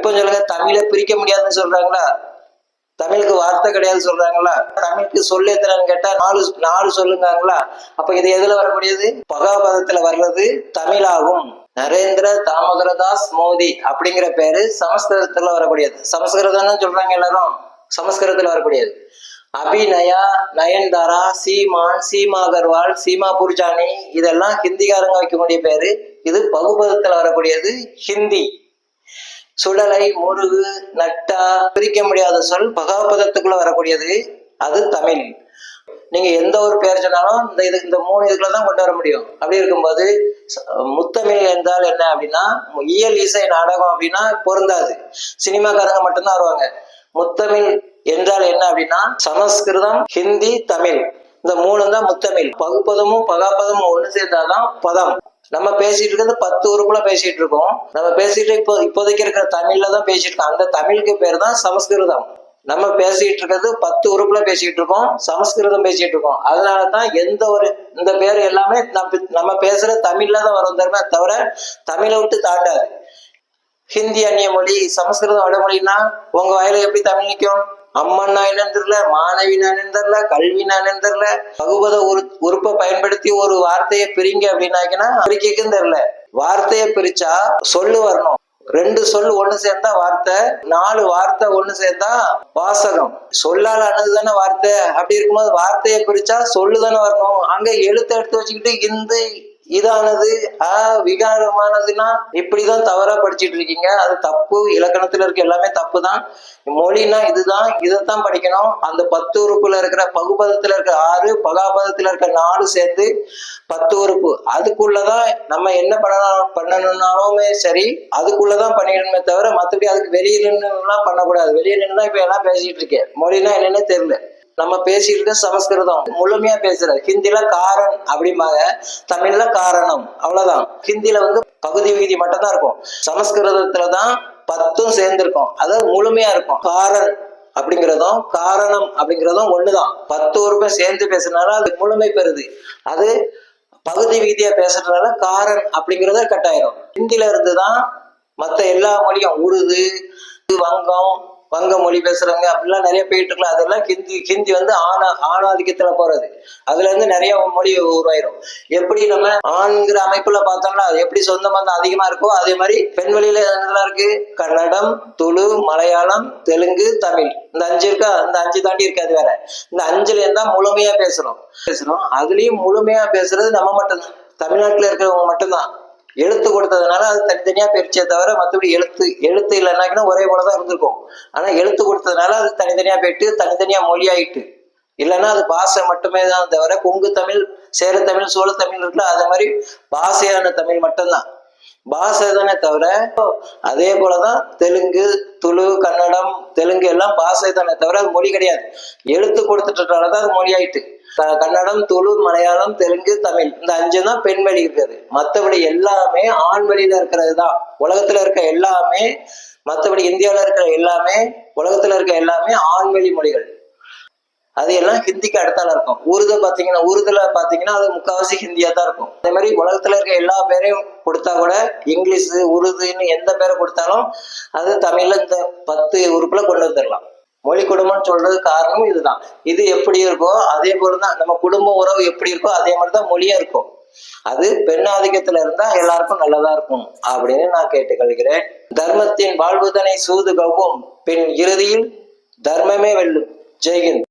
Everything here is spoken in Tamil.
இப்ப சொல்லுங்க, தமிழை பிரிக்க முடியாதுன்னு சொல்றாங்களா? தமிழுக்கு வார்த்தை கிடையாது சொல்றாங்களா? தமிழுக்கு சொல்லு எத்தனைன்னு கேட்டா நாலு சொல்லுங்காங்களா? அப்ப இது எதுல வரக்கூடியது? பகாபதத்துல வர்றது தமிழாகும். நரேந்திர தாமோதரதாஸ் மோடி அப்படிங்கிற பேரு சமஸ்கிருதத்துல வரக்கூடியது. சமஸ்கிருதம்னு சொல்றாங்க எல்லாரும், சமஸ்கிருதத்துல வரக்கூடியது. அபிநயா, நயன்தாரா, சீமான், சீமா அகர்வால், சீமா புர்ஜானி இதெல்லாம் ஹிந்திக்காரங்க வைக்கக்கூடிய பேரு. இது பகுபதத்துல வரக்கூடியது ஹிந்தி. சுடலை, முருகு, நட்டா பிரிக்க முடியாத சொல் பகாபதத்துக்குள்ள வரக்கூடியது, அது தமிழ். நீங்க எந்த ஒரு பேர் சொன்னாலும் இந்த மூணு இதுக்குள்ளதான் கொண்டு வர முடியும். அப்படி இருக்கும்போது முத்தமிழ் என்றால் என்ன அப்படின்னா, இயல் இசை நாடகம் அப்படின்னா பொருந்தாது, சினிமாக்காரங்க மட்டும்தான் வருவாங்க. முத்தமிழ் என்றால் என்ன அப்படின்னா, சமஸ்கிருதம், ஹிந்தி, தமிழ் இந்த மூணு தான் முத்தமிழ். பகுப்பதமும் பகாபதமும் ஒண்ணு சேர்ந்தாதான் பதம். நம்ம பேசிட்டு இருக்கிறது 10 உறுப்புல பேசிட்டு இருக்கோம். நம்ம பேசிட்டு இப்போதைக்கு இருக்கிற தமிழ்ல தான் பேசிட்டு இருக்கோம். அந்த தமிழுக்கு பேர் தான் சமஸ்கிருதம். நம்ம பேசிட்டு இருக்கிறது 10 உறுப்புல பேசிட்டு இருக்கோம், சமஸ்கிருதம் பேசிட்டு இருக்கோம். அதனாலதான் எந்த ஒரு இந்த பேர் எல்லாமே நம்ம பேசுற தமிழ்ல தான் வரும் தவிர தமிழை விட்டு தாண்டாது. ஹிந்தி அந்நிய மொழி, சமஸ்கிருதம் வடமொழின்னா உங்க வாயில எப்படி தமிழ் நிற்கும்? அம்மன்னா என்னன்னு தெரியல, மாணவினா என்னன்னு தெரியல, கல்வினா என்னன்னு தெரியல. பகுபத உறுப்பை பயன்படுத்தி ஒரு வார்த்தையை பிரிங்க அப்படின்னாக்கினா பிரிக்கும் தெரியல. வார்த்தையை பிரிச்சா சொல்லு வரணும். 2 சொல் ஒண்ணு சேர்ந்தா வார்த்தை, 4 வார்த்தை ஒண்ணு சேர்ந்தா வாசகம். சொல்லால் ஆனதுதானே வார்த்தை. அப்படி இருக்கும்போது வார்த்தையை பிரிச்சா சொல்லுதானே வரணும். அங்க எழுத்தை எடுத்து வச்சுக்கிட்டு இதானது விகாரமானதுன்னா இப்படிதான் தவறா படிச்சுட்டு இருக்கீங்க. அது தப்பு. இலக்கணத்துல இருக்க எல்லாமே தப்பு தான். மொழினா இதுதான், இதைத்தான் படிக்கணும். அந்த 10 உறுப்புல இருக்கிற பகுபதத்துல இருக்க 6, பகாபதத்துல இருக்க 4 சேர்ந்து 10 உறுப்பு. அதுக்குள்ளதான் நம்ம என்ன பண்ணணும்னாலுமே சரி, அதுக்குள்ளதான் பண்ணிடணுமே தவிர மற்றபடி அதுக்கு வெளியே நின்றுலாம் பண்ணக்கூடாது. வெளியே நின்றுதான் இப்ப எல்லாம் பேசிட்டு இருக்கேன். மொழினா என்னன்னு தெரியல. நம்ம பேசிட்டு இருக்க சமஸ்கிருதம் முழுமையா பேசுறது. ஹிந்தில காரன் அப்படிம்பாங்க, தமிழ்ல காரணம், அவ்வளவுதான். ஹிந்தில பகுதி விகுதி மட்டும் தான் இருக்கும். சமஸ்கிருதத்துலதான் 10 சேர்ந்திருக்கும், அது முழுமையா இருக்கும். காரன் அப்படிங்கிறதும் காரணம் அப்படிங்கிறதும் ஒண்ணுதான். 10 உறுப்பை சேர்ந்து பேசுறதுனால அது முழுமை பெறுது. அது பகுதி விகுதியா பேசுறதுனால காரன் அப்படிங்கிறத கட்டாயிரும். ஹிந்தில இருந்துதான் மற்ற எல்லா மொழியும், உருது, வங்க மொழி பேசுறவங்க அப்படிலாம் நிறைய போயிட்டு இருக்கலாம். அதெல்லாம் ஹிந்தி ஆணாதிக்கத்துல போறது. அதுல இருந்து நிறைய மொழி உருவாயிரும். எப்படி நம்ம ஆண்கிற அமைப்புல பார்த்தோம்னா எப்படி சொந்த பந்தம் அதிகமா இருக்கோ அதே மாதிரி பெண் வழியில என்னெல்லாம் இருக்கு? கன்னடம், துளு, மலையாளம், தெலுங்கு, தமிழ். இந்த 5 இருக்கா? இந்த 5 தாண்டி இருக்காது வேற. இந்த 5ல இருந்தா முழுமையா பேசணும். அதுலயும் முழுமையா பேசுறது நம்ம மட்டும்தான், தமிழ்நாட்டுல இருக்கிறவங்க மட்டும்தான். எழுத்து கொடுத்ததுனால அது தனித்தனியா பிரிச்சே தவிர மற்றபடி எழுத்து இல்லைன்னாக்கினா ஒரே போலதான் இருந்திருக்கும். ஆனா எழுத்து கொடுத்ததுனால அது தனித்தனியா போயிட்டு தனித்தனியா மொழி ஆயிட்டு. இல்லைன்னா அது பாஷை மட்டுமே தான் தவிர கொங்கு தமிழ், சேர தமிழ், சோழ தமிழ் இருக்குல்ல, அதே மாதிரி பாஷையான தமிழ் மட்டும்தான் பாஷை தானே தவிர. அதே போலதான் தெலுங்கு, துளு, கன்னடம், தெலுங்கு எல்லாம் பாஷை தானே தவிர அது மொழி கிடையாது. எழுத்து கொடுத்துட்டதாலதான் அது மொழி ஆயிட்டு. கன்னடம், துளு, மலையாளம், தெலுங்கு, தமிழ் இந்த 5 தான் பெண் வழி இருக்கிறது. மற்றபடி எல்லாமே ஆண் வழியில இருக்கிறது தான். உலகத்துல இருக்க எல்லாமே, மற்றபடி இந்தியாவில இருக்கிற எல்லாமே, உலகத்துல இருக்க எல்லாமே ஆண்வெளி மொழிகள். அது எல்லாம் ஹிந்திக்கு அடுத்தால இருக்கும். உருதுல பாத்தீங்கன்னா அது முக்காவாசி ஹிந்தியா தான் இருக்கும். அதே மாதிரி உலகத்துல இருக்க எல்லா பேரையும் கொடுத்தா கூட இங்கிலீஷ், உருதுன்னு எந்த பேரை கொடுத்தாலும் அது தமிழ்ல இந்த 10 உறுப்புல கொண்டு வந்துடலாம். மொழி குடும்பம்னு சொல்றது காரணம் இதுதான். இது எப்படி இருக்கோ அதே போலதான் நம்ம குடும்ப உறவு எப்படி இருக்கோ அதே மாதிரிதான் மொழியா இருக்கும். அது பெண்ணாதிக்கத்துல இருந்தா எல்லாருக்கும் நல்லதா இருக்கும் அப்படின்னு நான் கேட்டுக்கொள்கிறேன். தர்மத்தின் வாழ்வுதனை சூது கவ்வும் பின் இறுதியில் தர்மமே வெல்லும். ஜெய்ஹிந்த்.